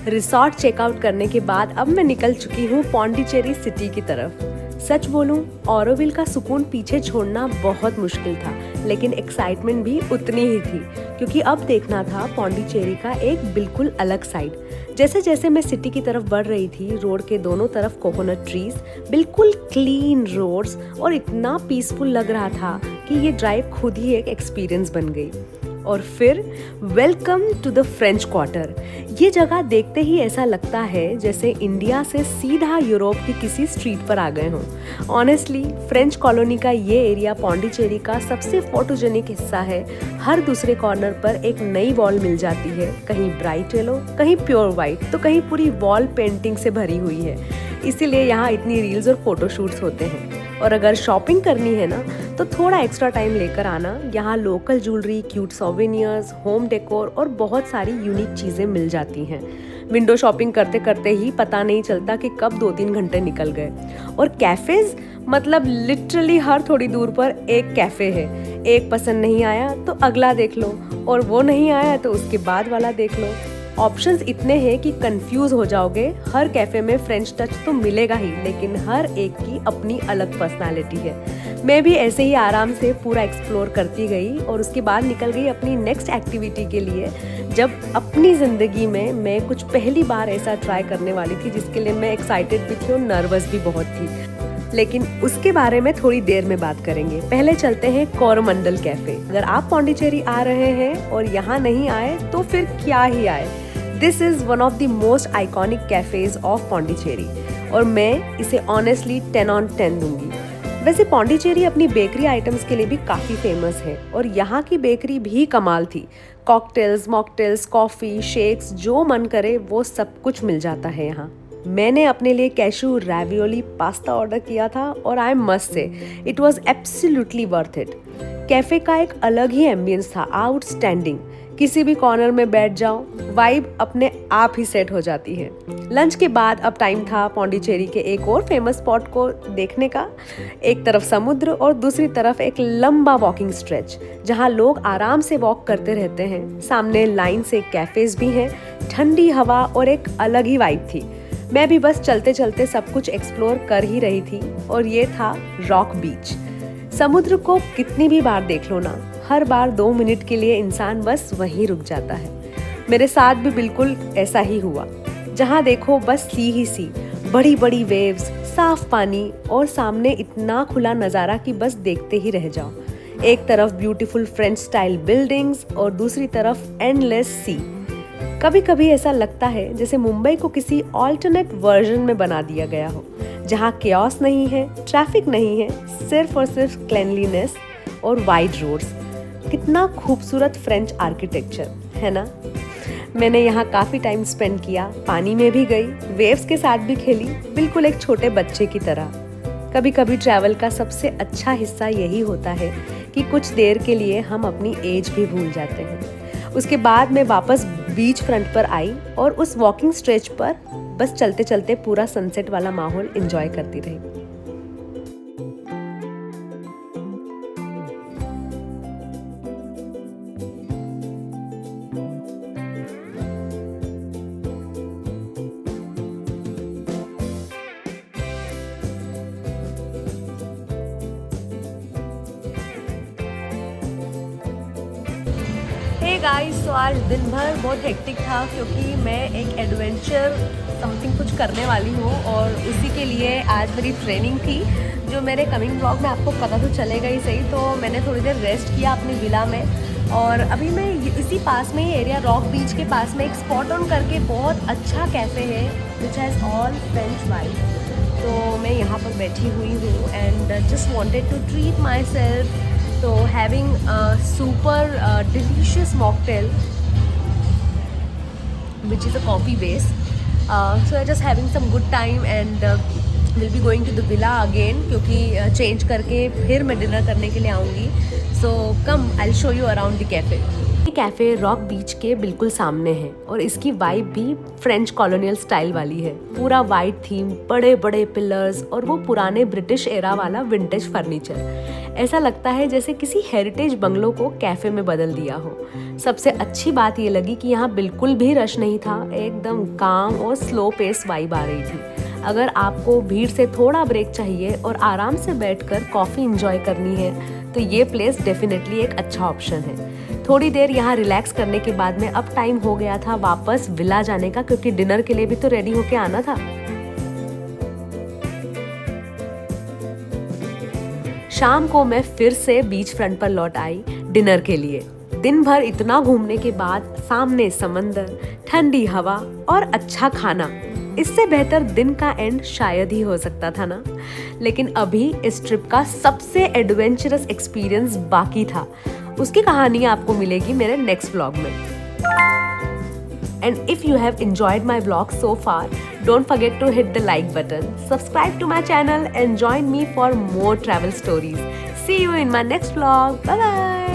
Resort checkout करने के बाद अब मैं निकल चुकी हूँ पौंडीचेरी सिटी की तरफ। सच बोलूँ, ऑरोविल का सुकून पीछे छोड़ना बहुत मुश्किल था, लेकिन एक्साइटमेंट भी उतनी ही थी, क्योंकि अब देखना था पौंडीचेरी का एक बिल्कुल अलग साइड। जैसे जैसे मैं सिटी की तरफ बढ़ रही थी, रोड के दोनों तरफ कोकोनट ट्रीज, बिल्कुल क्लीन रोड्स और इतना पीसफुल लग रहा था कि ये ड्राइव खुद ही एक एक्सपीरियंस बन गई। और फिर welcome to the French Quarter. ये जगह देखते ही ऐसा लगता है जैसे इंडिया से सीधा यूरोप की किसी स्ट्रीट पर आ गए हों। ऑनेस्टली, फ्रेंच कॉलोनी का ये एरिया पौंडीचेरी का सबसे फोटोजेनिक हिस्सा है। हर दूसरे कॉर्नर पर एक नई वॉल मिल जाती है, कहीं ब्राइट येलो, कहीं प्योर वाइट, तो कहीं पूरी वॉल पेंटिंग से भरी हुई है। इसीलिए यहाँ इतनी रील्स और फोटोशूट्स होते हैं। और अगर शॉपिंग करनी है ना, तो थोड़ा एक्स्ट्रा टाइम लेकर आना। यहाँ local jewellery, cute souvenirs, home decor और बहुत सारी यूनिक चीज़ें मिल जाती हैं। विंडो शॉपिंग करते करते ही पता नहीं चलता कि कब 2-3 घंटे निकल गए। और कैफ़ेज़, मतलब लिटरली हर थोड़ी दूर पर एक कैफ़े है। एक पसंद नहीं आया तो अगला देख लो, और वो नहीं आया तो उसके बाद वाला देख लो। ऑप्शंस इतने हैं कि कंफ्यूज हो जाओगे। हर कैफ़े में फ्रेंच टच तो मिलेगा ही, लेकिन हर एक की अपनी अलग पर्सनालिटी है। मैं भी ऐसे ही आराम से पूरा एक्सप्लोर करती गई और उसके बाद निकल गई अपनी नेक्स्ट एक्टिविटी के लिए, जब अपनी ज़िंदगी में मैं कुछ पहली बार ऐसा ट्राई करने वाली थी जिसके लिए मैं एक्साइटेड भी थी और नर्वस भी बहुत थी। लेकिन उसके बारे में थोड़ी देर में बात करेंगे। पहले चलते हैं कोरोमंडल कैफ़े। अगर आप पौंडीचेरी आ रहे हैं और यहाँ नहीं आए तो फिर क्या ही आए। This is one of the most iconic cafes of Pondicherry और मैं इसे ऑनेस्टली 10 on 10 दूंगी। वैसे पौंडीचेरी अपनी बेकरी आइटम्स के लिए भी काफ़ी फेमस है और यहाँ की बेकरी भी कमाल थी। कॉकटेल्स, मॉकटेल्स, कॉफ़ी, शेक्स, जो मन करे वो सब कुछ मिल जाता है यहाँ। मैंने अपने लिए कैशू रैवियोली पास्ता ऑर्डर किया था और I must say it was absolutely worth it. Cafe का एक अलग ही एम्बियंस था, आउटस्टैंडिंग। किसी भी कॉर्नर में बैठ जाओ, वाइब अपने आप ही सेट हो जाती है। लंच के बाद अब टाइम था पौंडीचेरी के एक और फेमस स्पॉट को देखने का। एक तरफ समुद्र और दूसरी तरफ एक लंबा वॉकिंग स्ट्रेच जहां लोग आराम से वॉक करते रहते हैं। सामने लाइन से कैफेज भी हैं, ठंडी हवा और एक अलग ही वाइब थी। मैं भी बस चलते चलते सब कुछ एक्सप्लोर कर ही रही थी और ये था रॉक बीच। समुद्र को कितनी भी बार देख लो ना, हर बार 2 मिनट के लिए इंसान बस वहीं रुक जाता है। मेरे साथ भी बिल्कुल ऐसा ही हुआ। जहाँ देखो बस सी ही सी, बड़ी बड़ी वेव्स, साफ पानी और सामने इतना खुला नज़ारा कि बस देखते ही रह जाओ। एक तरफ ब्यूटीफुल फ्रेंच स्टाइल बिल्डिंग्स और दूसरी तरफ एंडलेस सी। कभी कभी ऐसा लगता है जैसे मुंबई को किसी ऑल्टरनेट वर्जन में बना दिया गया हो, जहाँ केओस नहीं है, ट्रैफिक नहीं है, सिर्फ और सिर्फ क्लीनलीनेस और वाइड रोड्स। कितना खूबसूरत फ्रेंच आर्किटेक्चर है ना। मैंने यहाँ काफ़ी टाइम स्पेंड किया, पानी में भी गई, वेव्स के साथ भी खेली, बिल्कुल एक छोटे बच्चे की तरह। कभी कभी ट्रैवल का सबसे अच्छा हिस्सा यही होता है कि कुछ देर के लिए हम अपनी एज भी भूल जाते हैं। उसके बाद मैं वापस बीच फ्रंट पर आई और उस वॉकिंग स्ट्रेच पर बस चलते चलते पूरा सनसेट वाला माहौल एंजॉय करती रही। गाइस, तो आज दिन भर बहुत हेक्टिक था क्योंकि मैं एक एडवेंचर समथिंग कुछ करने वाली हूँ और उसी के लिए आज मेरी ट्रेनिंग थी, जो मेरे कमिंग ब्लॉग में आपको पता तो चलेगा ही सही। तो मैंने थोड़ी देर रेस्ट किया अपनी विला में और अभी मैं इसी पास में ही एरिया रॉक बीच के पास में एक स्पॉट ऑन करके बहुत अच्छा कैफ़े है which has all French vibe. तो मैं यहाँ पर बैठी हुई हूँ and just wanted to treat my self. So having a super delicious mocktail which is a coffee base. So I'm just having some good time and we'll be going to the villa again क्योंकि change करके फिर मैं dinner करने के लिए आऊँगी. So come, I'll show you around the cafe. ये cafe rock बीच के बिल्कुल सामने है और इसकी वाइब भी फ्रेंच कॉलोनियल स्टाइल वाली है. पूरा वाइट थीम, बड़े बड़े पिलर्स और वो पुराने ब्रिटिश एरा वाला विंटेज फर्नीचर. ऐसा लगता है जैसे किसी हेरिटेज बंगलो को कैफ़े में बदल दिया हो. सबसे अच्छी बात ये लगी कि यहाँ बिल्कुल भी रश नहीं था. एकदम काम और स्लो पेस वाइब आ रही थी. अगर आपको भीड़ से थोड़ा ब्रेक चाहिए और आराम से बैठकर कॉफ़ी इंजॉय करनी है तो ये प्लेस डेफिनेटली एक अच्छा ऑप्शन है. थोड़ी देर यहाँ रिलैक्स करने के बाद में अब टाइम हो गया था वापस विला जाने का क्योंकि डिनर के लिए भी तो रेडी होके आना था. शाम को मैं फिर से बीच फ्रंट पर लौट आई डिनर के लिए. दिन भर इतना घूमने के बाद सामने समंदर, ठंडी हवा और अच्छा खाना, इससे बेहतर दिन का एंड शायद ही हो सकता था ना. लेकिन अभी इस ट्रिप का सबसे एडवेंचरस एक्सपीरियंस बाकी था. उसकी कहानी आपको मिलेगी मेरे नेक्स्ट व्लॉग में. And if you have enjoyed my vlog so far, don't forget to hit the like button, subscribe to my channel and join me for more travel stories. See you in my next vlog. Bye bye.